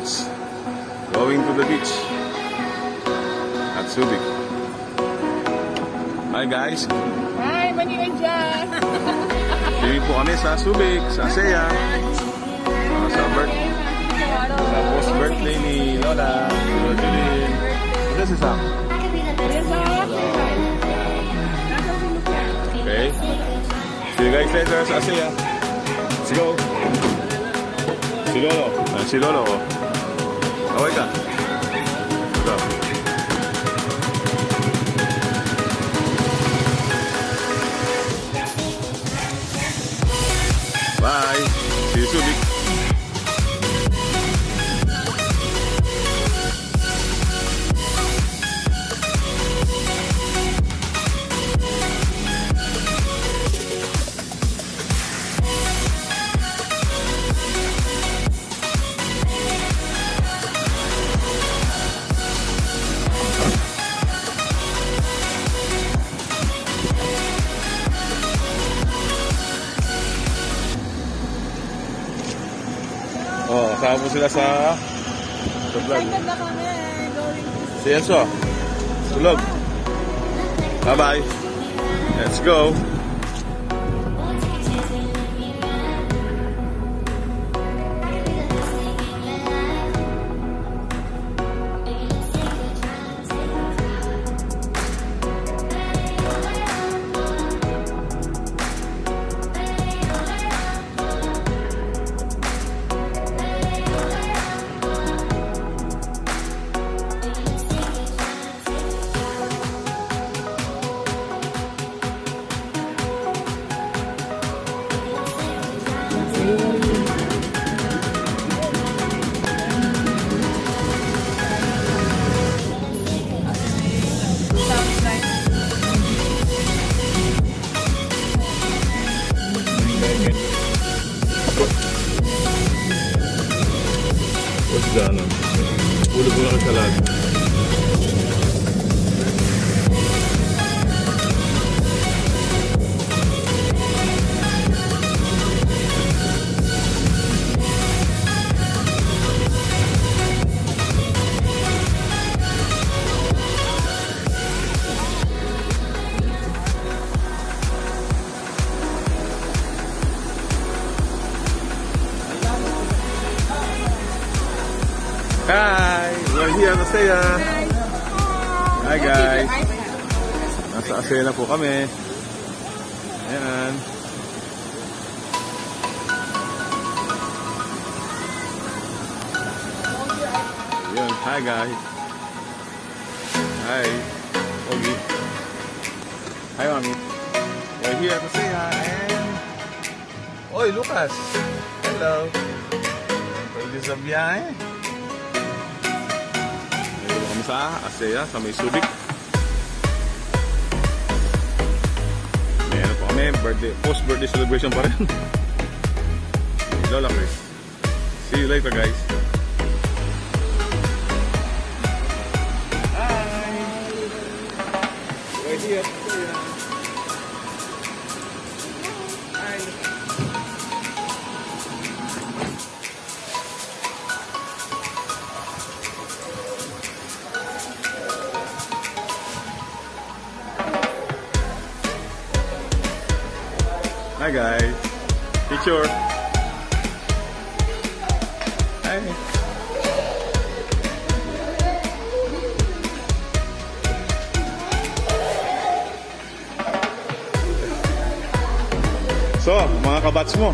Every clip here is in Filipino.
Sisters going to the beach at Subic. Hi guys! Hi! Maniwan dyan! Pili po kami sa Subic, sa Asea. Sa post-birthday ni Lola. Julie. Ito si Sam. Okay. See you guys later sa Asea. Let's go! Si Lolo. Si Lolo. Kaway ka. Ito. Bye. See you soon. Oh, kasama po sila sa vlog. Si Enzo. Sulog. Bye-bye. Let's go. What's that? Ulo-ulo ka salad. Hi! We're here at Asea. Hi guys! Nasa Asea na po kami. Ayan. Ayan. Hi guys! Hi! Ogi! Hi mami! We're here at Asea and... Oy, Lucas! Hello! Pwede sa biyahe. Sa Asea, sa may Subic. Meron po kami, post-birthday celebration pa rin. Lola Chris. See you later guys. Hi! We're here. Hi! Hi guys, picture. Hi. So, mga kabats mo.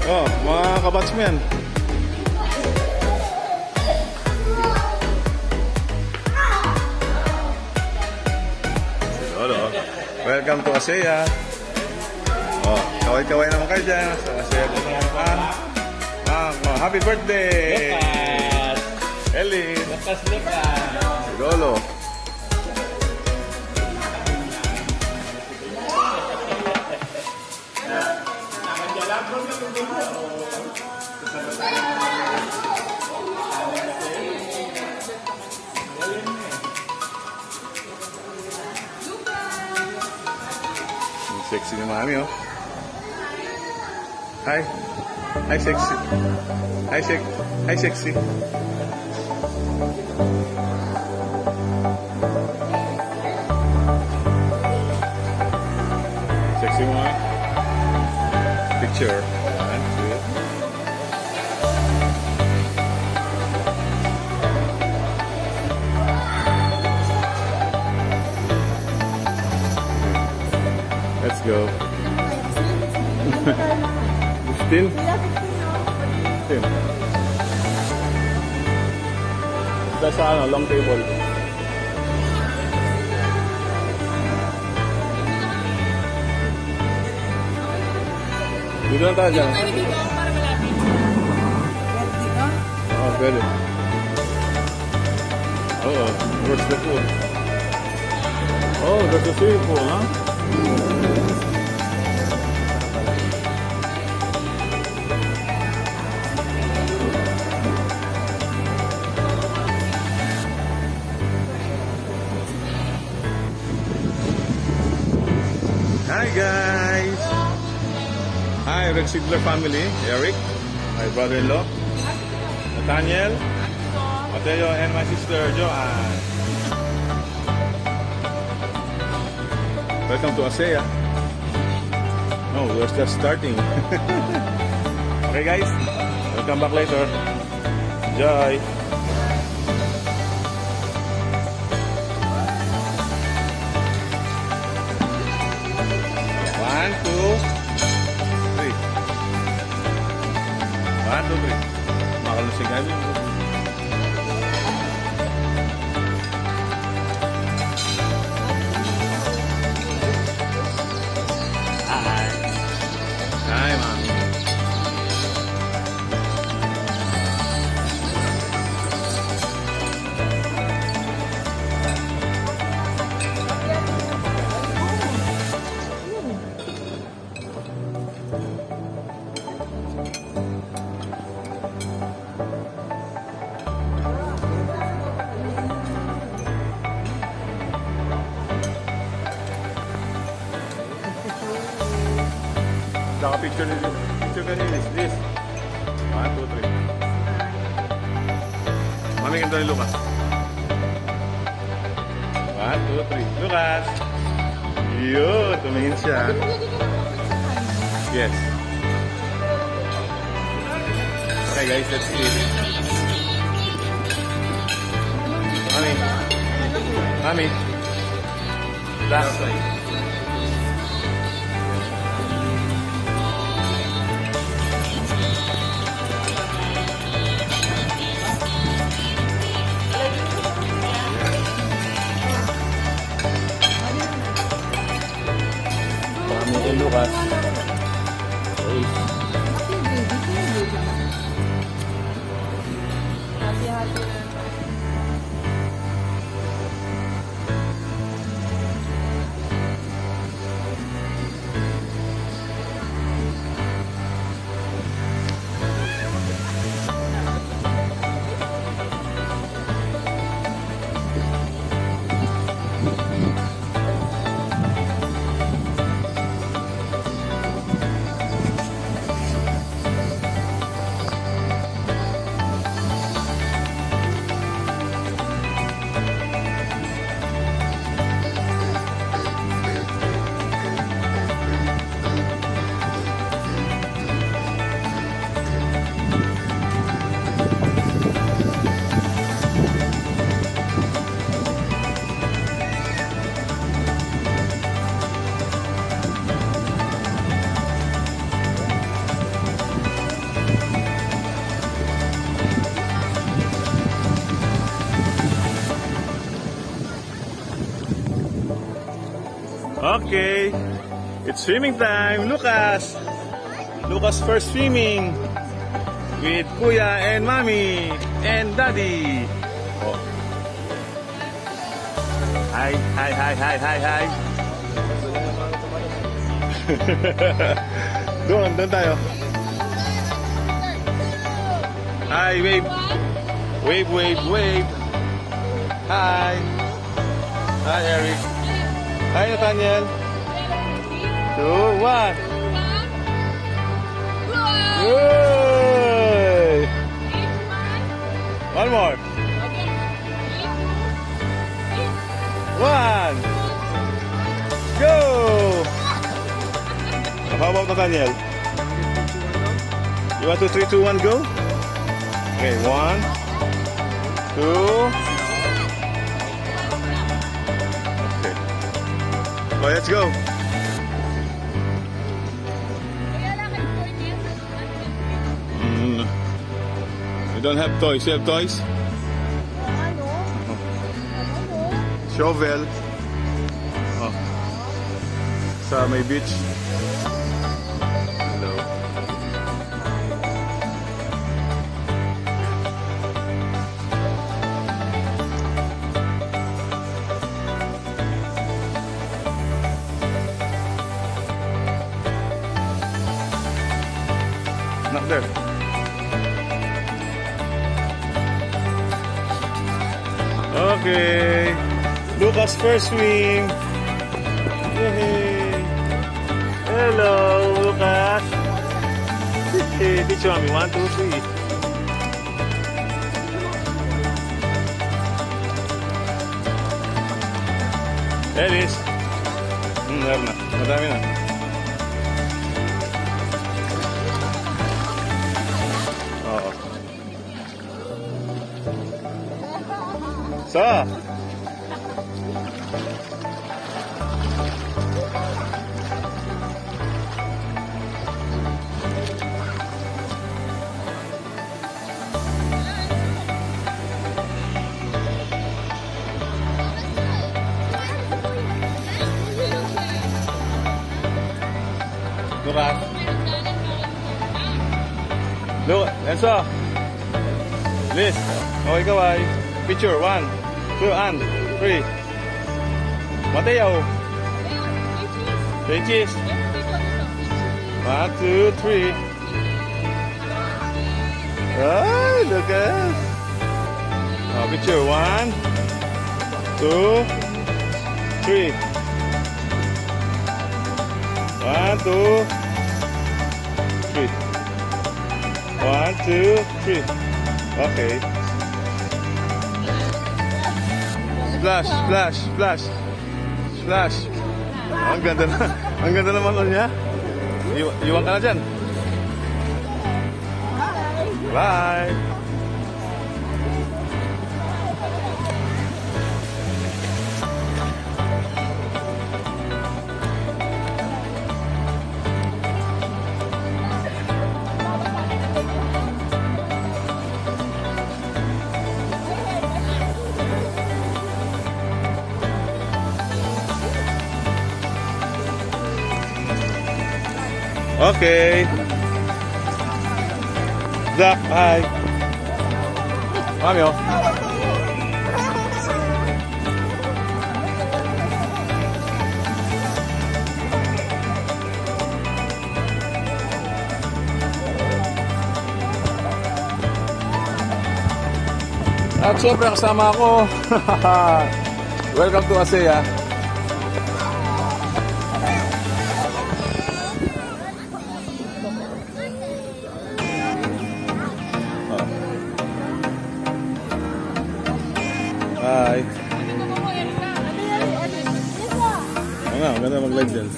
Oh, mga kabats mo yan. Hello. Welcome to Asea. Oh, kaway-kaway naman kayo dyan. Asea po naman. Happy birthday! Lucas! Ellie! Lucas! Si Lolo! Sexy ni mami, oh. Hi. Hi, sexy. Hi, Hi, sexy. Sexy one. Picture. One, two. Let's go. 15? 15. Ito sa ano, long table. Dito lang tayo dyan. Pwede dito para malapit. Pwede dito? Oo, pwede. Oo, where's the pool? Oh, that's the swimming pool, huh? Hi guys! Hi, Rex Sigler family, Eric, my brother-in-law, Nathaniel, Mateo, and my sister Joanne. Welcome to ASEA. No, we're just starting. Okay guys, welcome back later. Enjoy! One, two, three. 1, 2, 3. Makalusing kami. Hi. Hi, Mom. Picture ni this. 1, 2, 3. Mami, ganito ni Lucas. 1, 2, 3. Lucas! Yun! Tumingin siya. Yes. Okay guys, let's eat. Mami. Last side. Lucas. Okay, it's swimming time. Lucas! Lucas first swimming with Kuya and Mommy and Daddy. Oh. Hi, hi, hi, hi, hi, hi. Doon tayo. Hi, wave. Wave, wave, wave. Hi. Hi, Eric. Hi, Nathaniel. 2, 1. How about Nathaniel? You want to 3, 2, 1, go? Okay, 1, 2. Okay. Oh, let's go. We don't have toys. You have toys? Shovel. Oh. Sa may beach. Hello. Not there. Okay. Lucas first swing. Yay. Hello, Lucas. Hey, teach mommy. 1, 2, 3. Ellis. Meron na. Madami na. Oo. So. Lucas. Look, that's all. Liz. Okay, kawai. Picture. 1, 2, and 3. Mateo. Say cheese. 1, 2, 3. Oh, Lucas. Oh, picture. 1, 2, 3. 1, 2, 3. 1, 2, 3. Okay. Splash, splash, splash. Splash. Oh, ang ganda na. Ang ganda naman nun niya. Iwan ka na dyan. Bye. Okay. Zach, hi. Mami, oh. At syempre kasama ako. Welcome to ASEA. Hi. Ang ganda mag-live dyan.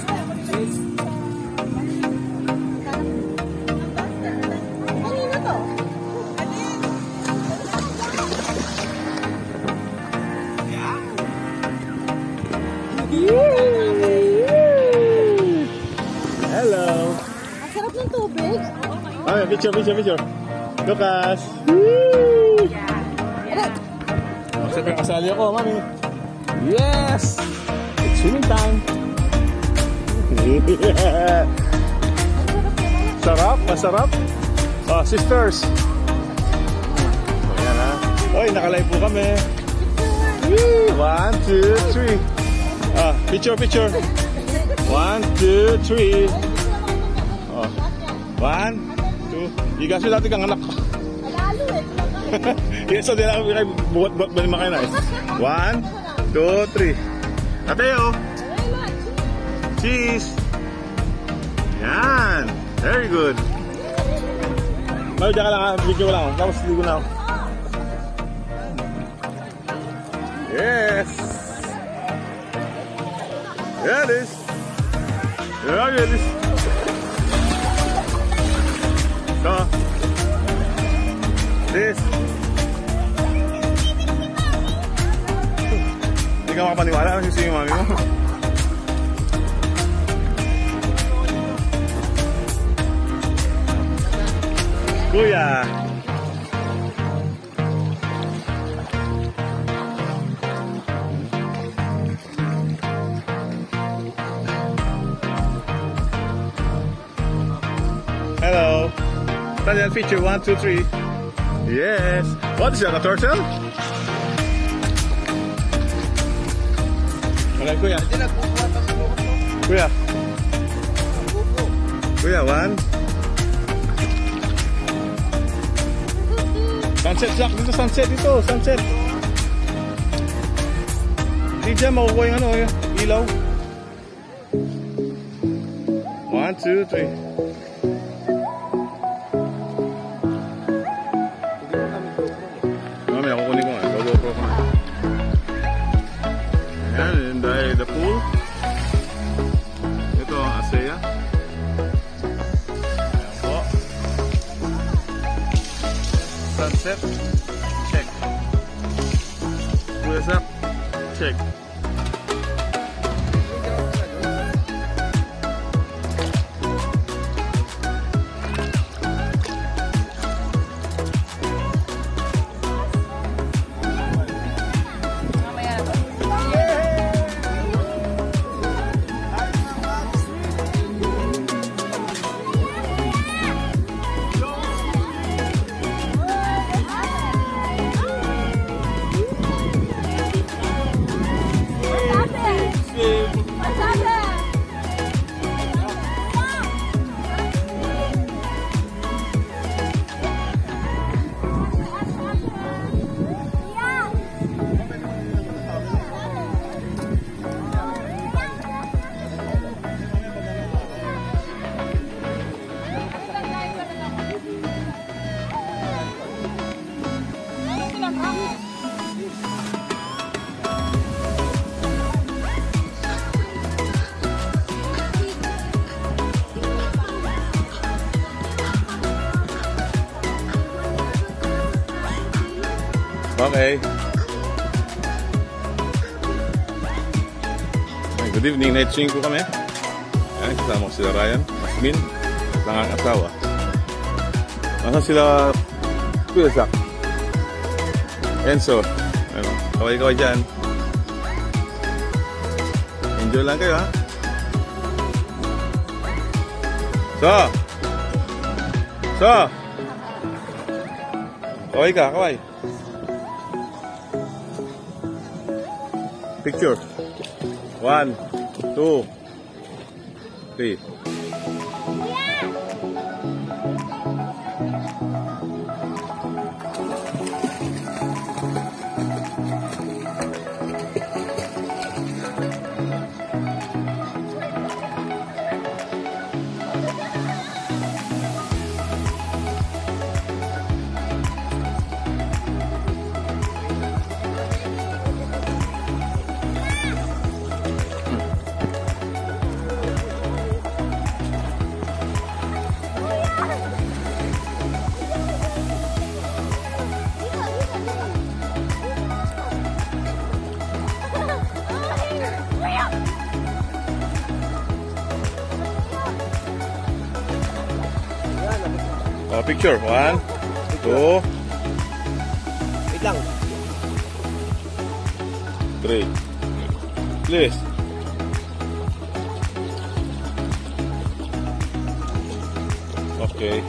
Hello. Ang sarap ng tubig. Ay, picture. Lucas. Siyempre kasali ako, mami. Yes! It's swimming time. Sarap, masarap. Oh, sisters. Ayan ha. Oy, nakalive po kami. 1, 2, 3. Ah, picture. 1, 2, 3. Oh. 1, 2. Igaso natin kang anak. Lalo eh. Yes, so din ako buat makain na. 1, 2, 3. Mateo. Cheese. Yan. Very good. May diyan ka lang ha. Video ko lang. Tapos ligo na ako. Yes. There it is. There it is. So, this. Hindi ka makapaniwala kasi yung mami mo. Kuya. Hello. Italian feature 1, 2, 3. Yes. What is that? A turtle? Wala, kuya. Kuya. Kuya, 1. Sunset, Jack. Dito, sunset. Dito, sunset. Hindi dyan makukuha yung ano, yung ilaw. 1, 2, 3. Mamaya kukunin ko nga. GoPro ko nga. Ayan, dahil the pool. Ito ang Asea. Ayan po. Sunset. Check. Kuyasak. Check. Okay. Good evening, night swing po kami. Ayan, kasama ko sila Ryan, Asmin, at ang asawa. Nasa sila Kuya Zach, Enzo. Ano, kaway-kaway dyan. Enjoy lang kayo, ha? So! Kaway ka, kaway. Picture. 1, 2, 3. Picture. 1, 2. Wait lang. 3. Please. Okay.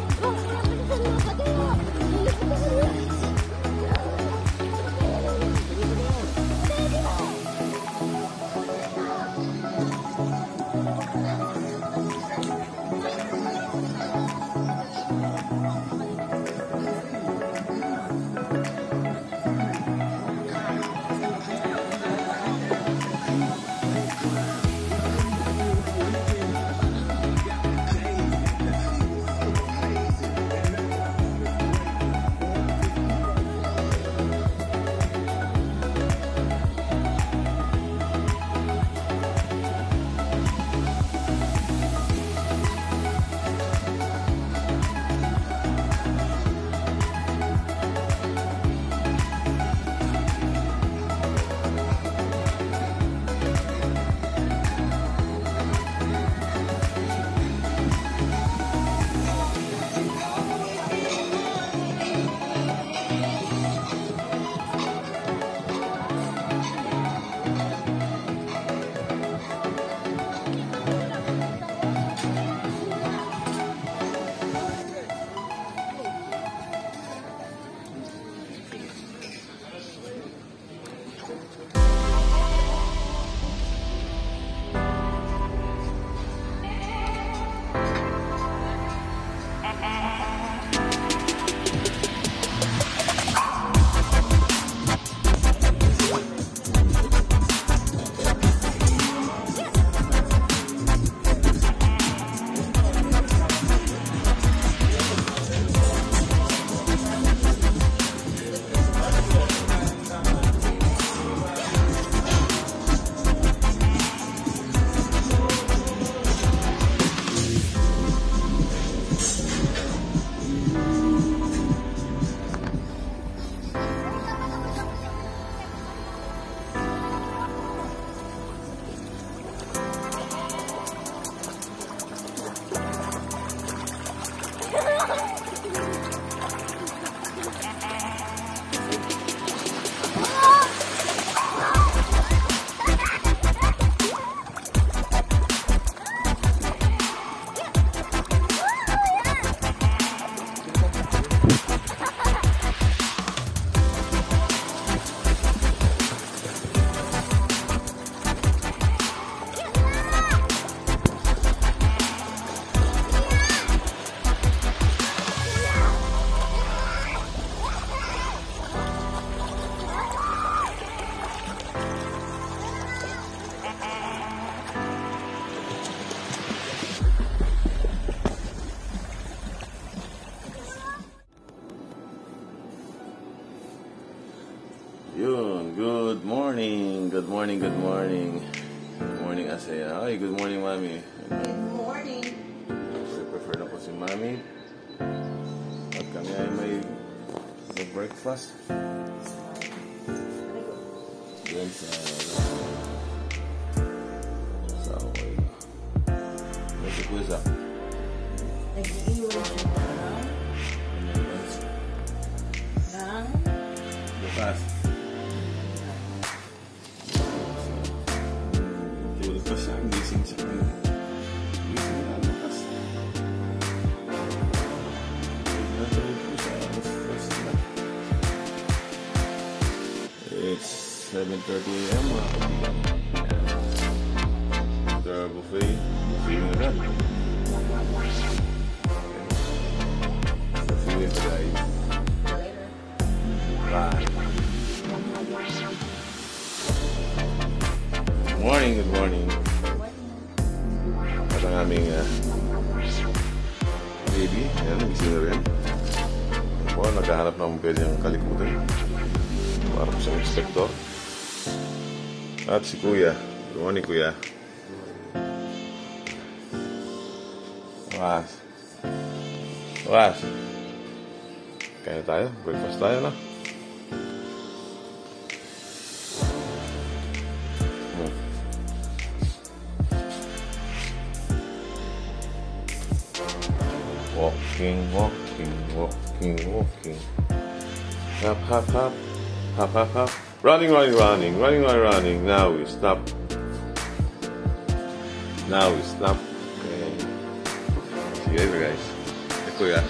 morning. Good morning, good morning. Good morning, Asaya. Ay, good morning, Mami. Good morning. Prefer na po si Mami. At kami ay may breakfast. Yan sa okay. Nasa kuza. Nag-iiwan siya ng Bukas. Tulad pa siya. Gising siya. Gising na bukas. It's 7:30 a.m. mga kaibigan. After our buffet, feeling agad. So see you guys. Bye. Good morning, good morning. At ang aming baby, ayan, nagising na rin. Ako, naghahanap ng pwedeng kalikutan. Para po siyang inspector. At si Kuya. Good morning, Kuya. Was. Kaya tayo. Breakfast tayo na. Walking. Hop, hop, hop. Hop, hop, hop. Running. Now we stop. Okay. See you later, guys. Kuya.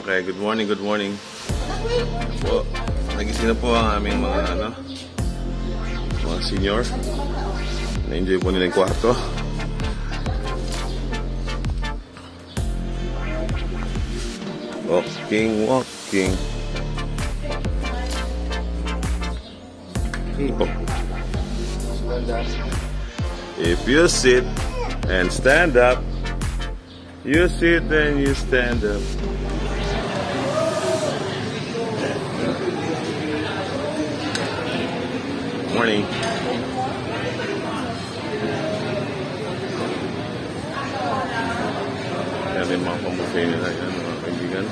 Okay, good morning. Po, nagising na po ang aming mga senior. Na-enjoy po nila yung kwarto. Walking. If you sit and stand up, you sit and you stand up. Morning. Yan yung mga pambuffet nila yan, mga kaibigan.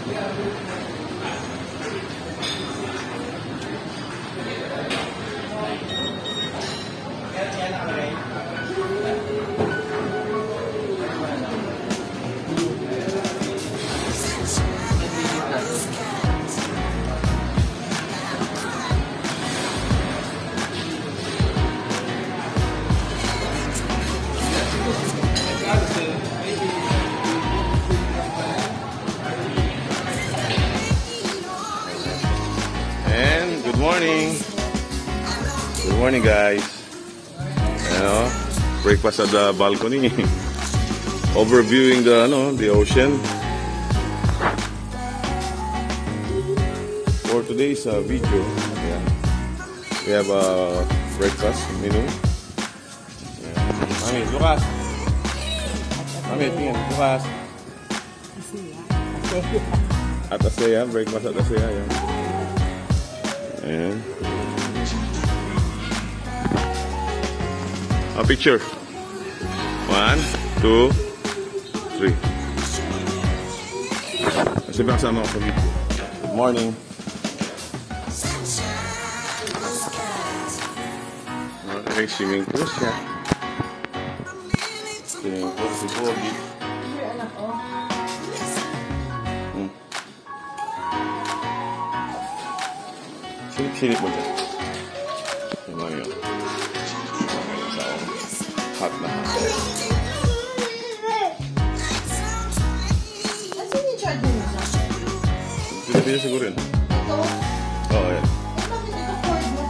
And good morning guys. Breakfast at the balcony. Overviewing the ocean. For today's video, we have a breakfast menu. Mami, Lucas. Mami, tingin, Lucas. At Asaya, breakfast at Asaya. Yan. And a picture. 1, 2, 3. Kasi kasama ako sa video. Good morning. Okay, swimming pool siya. Swimming pool si Bobby. Silip mo dyan. Yung mga yun. Hot na hot. Saan yung charge mo siya? Pila siguro yun. Ito? Oo, yan. Bakit ito cord mo?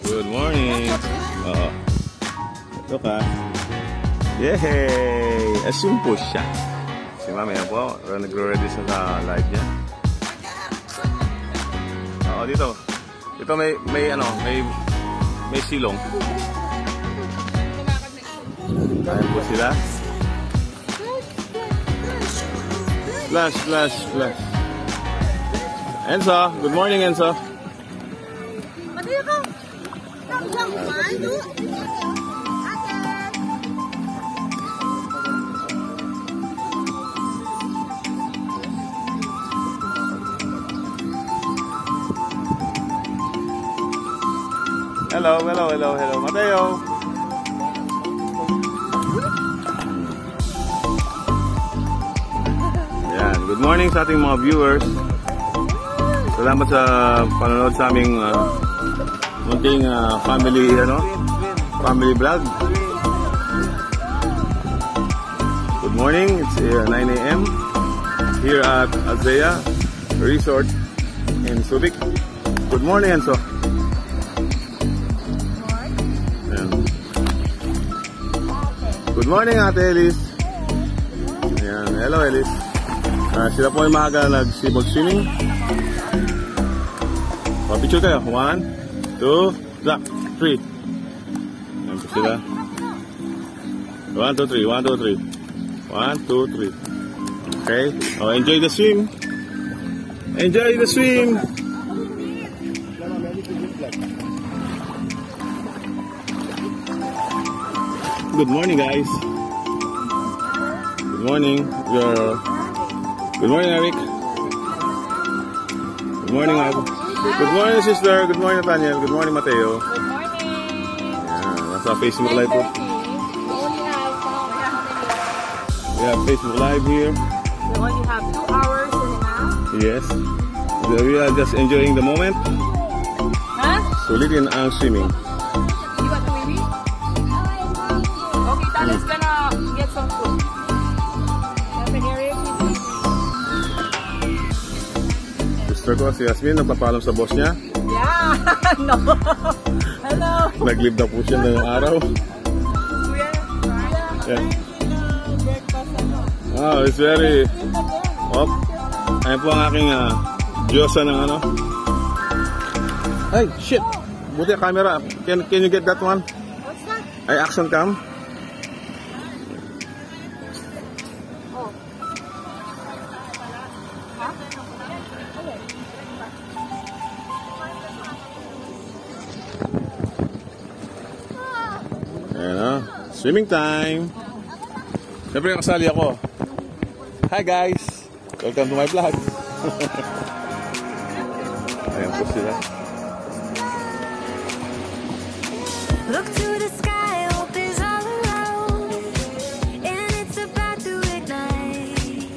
Good morning. Oo. Ito ka. Yay! Assume po siya. Si Mami yan po. Nagre-ready sa live niya. Oo, dito. Ito may silong. Ayan po sila. Splash, splash, splash. Enzo, good morning, Enzo. Madali ka. Lang, mano. Hello, hello, hello, hello, Mateo. Yan, good morning sa ating mga viewers. Salamat sa panonood sa aming munting family vlog. Good morning, it's 9 a.m. here at Azea Resort in Subic. Good morning, Enzo. Good morning, Ate Elise. Ayan, hello Elise. Sila po ay maaga nagsibag swimming. Picture kayo. 1, 2, 3. Ayan po sila. 1, 2, 3. 1, 2, 3. 1, 2, 3. Okay. Oh, enjoy the swim. Enjoy the swim. Good morning, guys. Good morning. Good morning, Eric. Good morning, Ab. Good morning, sister. Good morning, Nathaniel. Good morning, Mateo. Good morning. Nasa Facebook Live po. We have Facebook Live here. We only have 2 hours and a half. Yes. We are just enjoying the moment. Huh? Sulitin ang swimming. You want to maybe? Okay, Tana's gonna get some food. Have an area, please. Sister ko, si Yasmin, nagpapalam sa boss niya. Yeah. No. Hello. Nag-leave na po siya ngayong araw. Yeah. Oh, it's very... Oh, ayun po ang aking Diyosa ng ano. Ay, shit! Buti ang camera. Can you get that one? What's that? Ay, action cam. Oh. Huh? Ayan o. Swimming time. Siyempre kasali ako. Hi guys! Welcome to my vlog. Ayan po sila. Look to the sky, hope is all around, and it's about to ignite.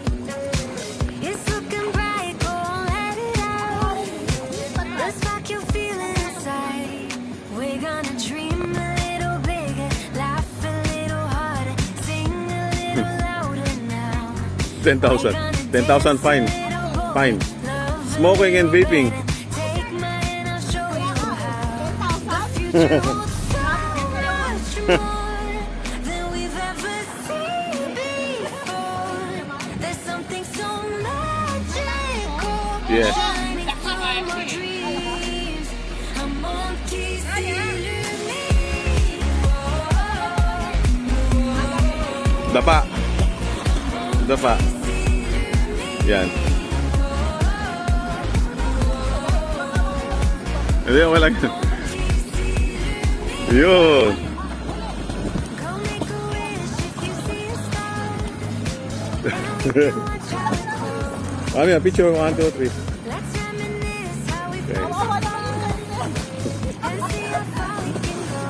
It's looking bright, go on, let it out. The spark you feel inside. We're gonna dream a little bigger, laugh a little harder, sing a little louder now. 10,000. 10,000 fine. Fine. Smoking and vaping. Take my hand, I'll show you how. The future holds so much more than we've ever seen before. There's something so magical shining from our dreams. A monkey Dapa. Dapa. Yan. Hindi, wala ka. Yun. Go make a wish if you see a star. Ano yan? Picture 1, 2, 3. Let's reminisce how we Okay. felt and see how far we can go.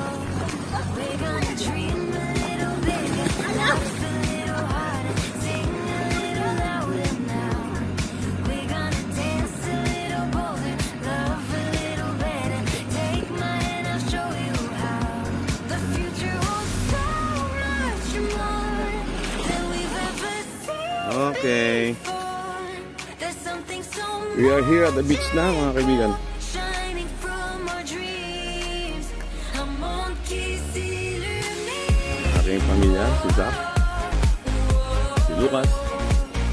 We're gonna dream a little bigger, laugh a little harder, sing a little louder now. We're gonna dance a little bolder, love a little better. Take my hand, I'll show you how. The future holds so much more than we've ever seen Okay. before. There's something so We are here at the beach na, mga kaibigan. shining from our dreams. A monkey illuminates. Aking pamilya, si Zach, si Lucas,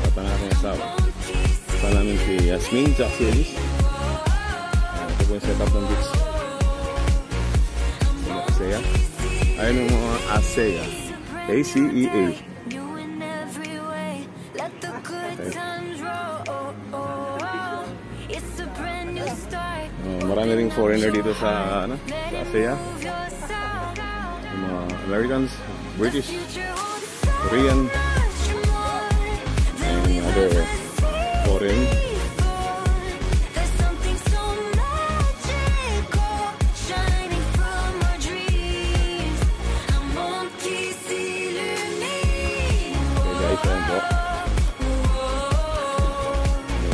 at ang aking asawa. Kasama namin si Yasmin, Jack, si Elise. Ito po yung setup ng beach. Asea. Ayun yung mga Asea. A-C-E-A. You in every way. Let the good Okay. times Marami ring foreigner dito sa ano, sa ASEA. Yung mga Americans, British, Korean, and other foreign.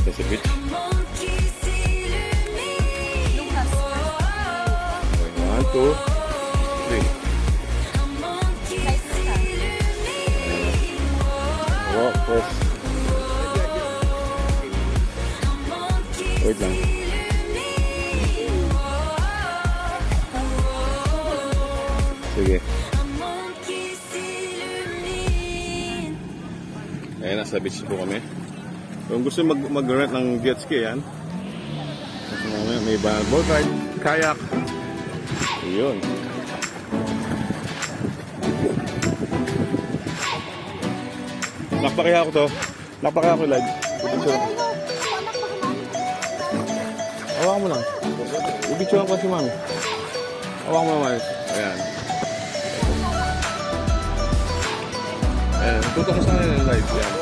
Sa beach. Okay, 1, 2, 3. Walk first. Wait lang. Sige. Ayan, nasa beach po kami. Kung gusto mag-rent ng jet ski, yan. May boat ride, kayak. Ayun. Nakpakaya ako to. Nakpakaya ako live. Hawakan mo lang. Ibitsuhan ko si mami. Hawakan mo naman. Ayan. Ayan. Tutok ko sa kanila yung live. Ayan.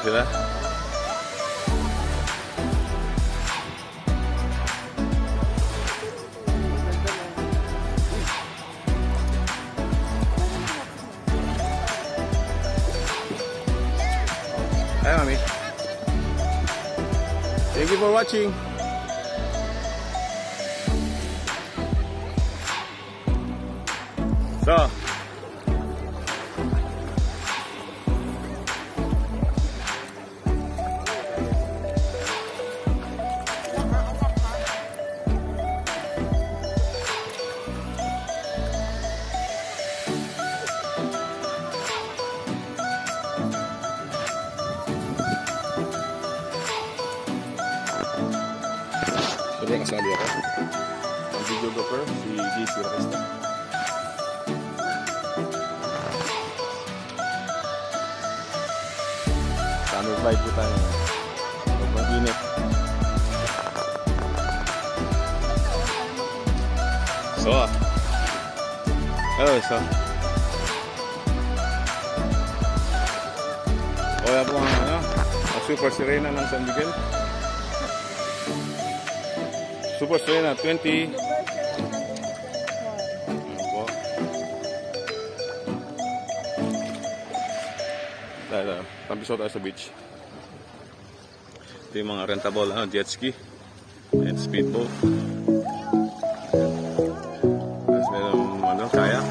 Sila. Hi, Mami. Thank you for watching. So, sobrang kasali ako. Ang videographer, si JC Rakista. Summer vibe po tayo. Sobrang init. So, hello, so. O, yan po ang Super Sirena ng San Miguel. Super Sirena 20. Ayan po. Dahil tampiso tayo sa beach. Ito yung mga rentable jet ski and speedboat. Tapos meron kayak.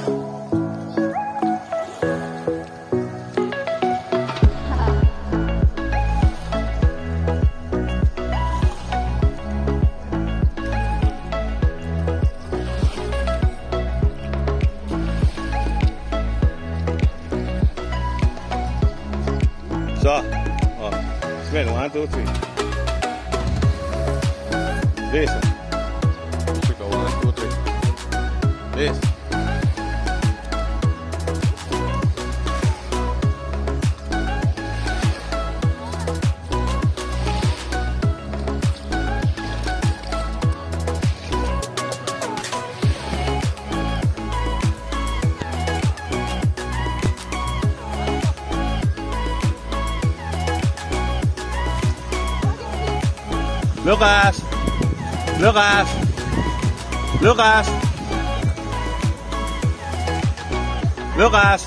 So, spin 1, 2, 3. This. Go 1, 2, 3. This. Lucas! Lucas! Lucas! Lucas!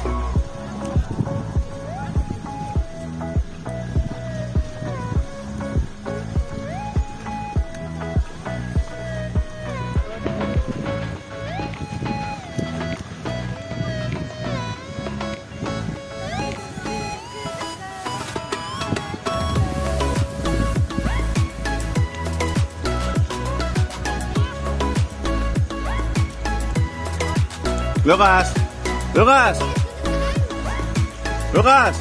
Lucas! Lucas! Lucas!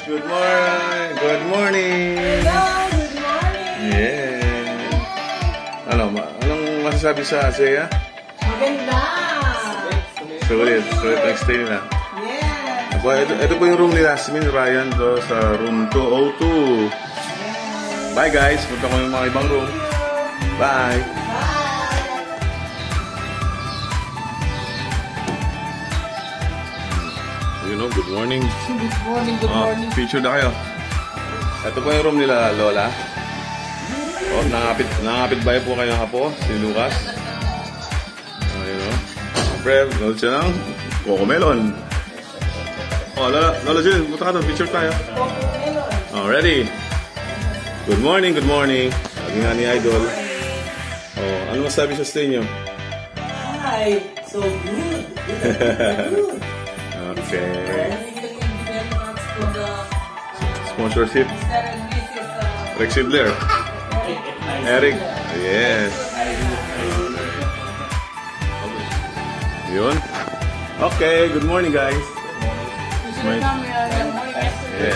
Good morning! Good morning! Hello, good morning. Yeah! Anong masasabi sa Asea? Maganda. Sulit ang stay nila. Yeah. Aba, ito po yung room ni Jasmine, Ryan, to sa room 202. Bye guys! Punta ko yung mga ibang room. Bye! You know, good morning. Good morning, good morning. Picture na kayo. Ito po yung room nila, Lola. Oh, nangapit bahay po kayo ng apo, si Lucas. Ayun o. Siyempre, nanood siya ng Cocomelon. Oh, Lola Jillian, punta ka doon, picture tayo. Oh, ready? Good morning, good morning. Sabi nga ni Idol. Oh, ano masabi sa stay nyo? Hi, so good. Good. Okay. Sponsorship. Rex Sidler. Eric. Yes. Yun. Okay, good morning guys. Yeah.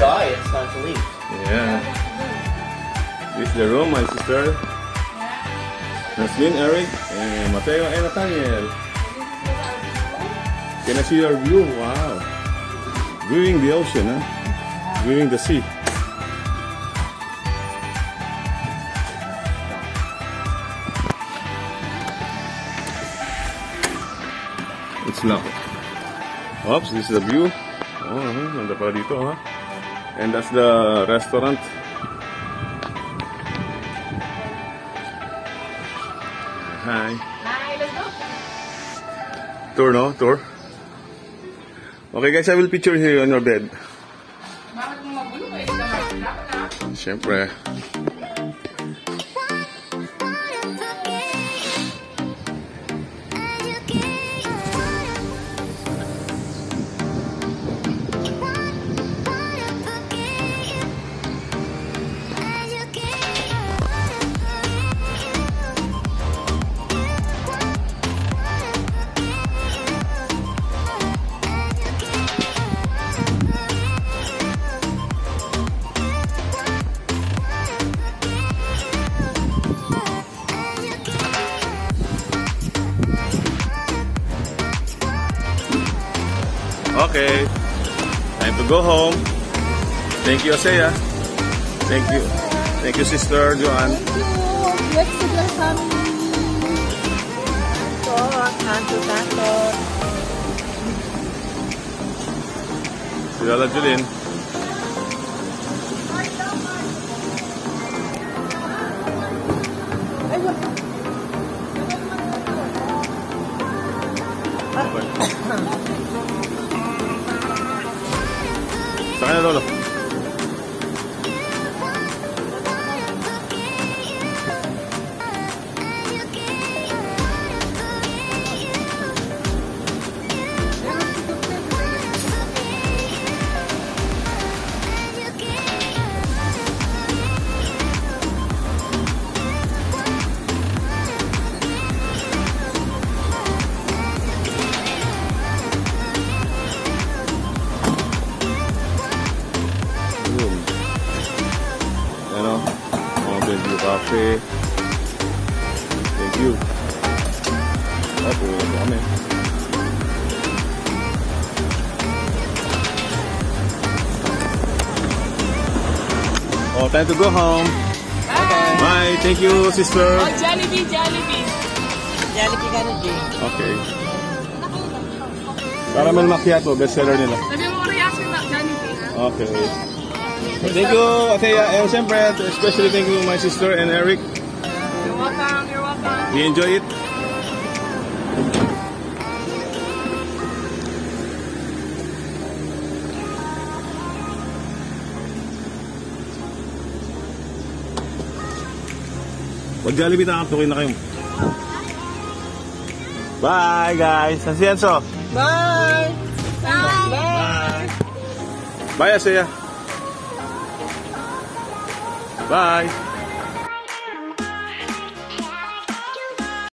Bye, it's time to leave. Yeah. This is the room, my sister. Naslin, Eric, and Mateo, and Nathaniel. Can I see your view? Wow. Viewing the ocean, huh? Viewing the sea. It's locked. Oops, this is the view. Oh, nanda pala dito, huh? And that's the restaurant. Hi. Hi, let's go. Tour, no? Tour. Okay guys, I will picture here on your bed. Bakit mo magulo kayo? Dapat na. Siyempre. Okay. Time to go home. Thank you, Asea. Thank you. Thank you, Sister Joanne. Thank you. Let's see the family. Tanto. Si Lola Julin. Sa kanya, Lolo. Ano? Mountain View Cafe. Thank you. Oh, pulo na kami. Oh, time to go home. Bye. Bye. Thank you, sister. Oh, Jollibee. Jollibee ka na, Jay. Okay. Caramel Macchiato, bestseller nila. Sabi mo kaya sa Jollibee, ha? Okay. Thank you, Athea. And siyempre, especially thank you my sister and Eric. You're welcome. You're welcome. You enjoy it? Wag Jollibee na kaptukin na kayo. Bye guys! San si Enzo? Bye. Bye! Bye Asea! Bye!